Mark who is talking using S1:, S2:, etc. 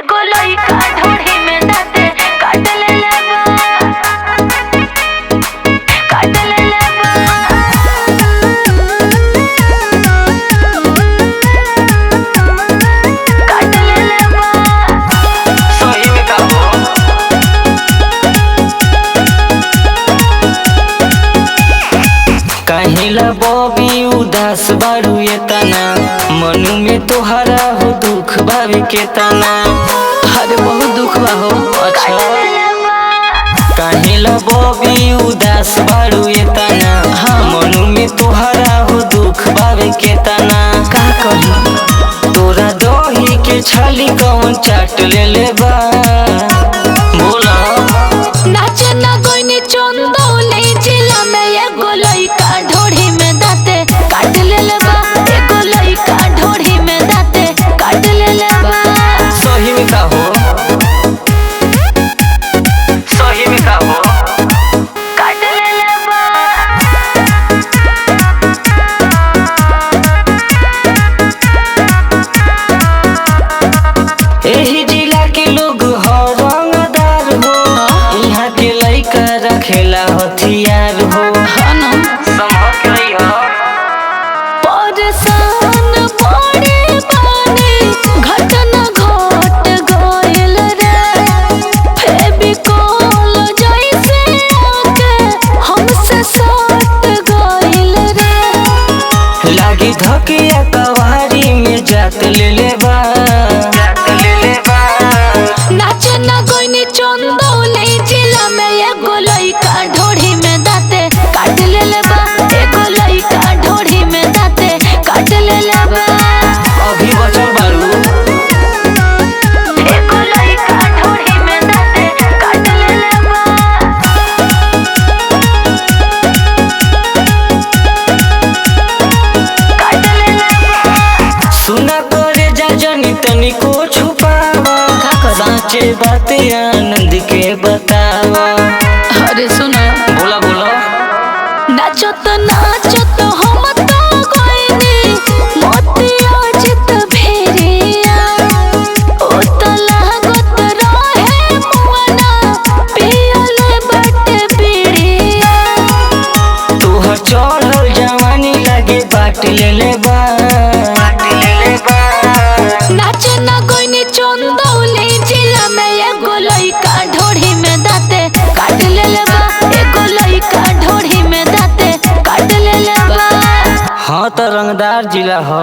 S1: एगो लइका ढोढ़ी में दाते काट लेले बा, काट लेले बा। काट लेले बा।
S2: सही में का हो काहेला बॉबी उदास बारू ये तना मनु में तोहरा हो दुख भावे के तना। अरे बहुत दुख बा हो। अच्छा काहेला बॉबी उदास बारू ये तना मनु में तोहरा हो दुख भावे के तना।
S1: का कही
S2: तोरा दही के छाली कौन चाट ले बा बोला।
S1: नाचे ना कोई चंदौली जिला में एगो लइका ढोढ़ी में दाते काट लेले बा, एगो लइका ढोढ़ी में दाते काट लेले बा।
S2: सही में का हो सही में का हो
S1: काट लेले बा।
S2: एही जिला के लोग हो रंगदार हो यहाँ के लइका रखेला हथियार हो। संभल के रही हो
S1: परेशान पड़े बानी घटना घट गइल रे, फेविकोल जैसे आके हमसे सट गइल रे।
S2: लागी धकिया कवारी में जात ले बा जात ले बा।
S1: नाचे ना कोई चंदौली जिला में एगो लइका ढोढ़ी में दाते काट लेले बा, एगो लइका ढोढ़ी में दाते काट लेले बा।
S2: अभी बचल बारू
S1: एगो लइका ढोढ़ी में दाते काट लेले बा। काट लेले बा।
S2: सुना करे जा जनी तनिको छुपावा साचे बात आनंद के बतावा।
S1: अरे सुना
S2: बोला बोला
S1: नाचत नाचत हम तो कोइनी मोतिया चित भेरिया, ओ तो लागत रहे मुआना पियले बट बीड़िया।
S2: तोहर चढ़ल जवानी लागे बाट ले बा बाट ले बा।
S1: नाचे ना कोई चंदौली जिला में एगो लइका ढोढ़ी में दाते काट लेले बा, एगो लइका ढोढ़ी में दाते काट लेले बा।
S2: हाँ तो रंगदार जिला हो।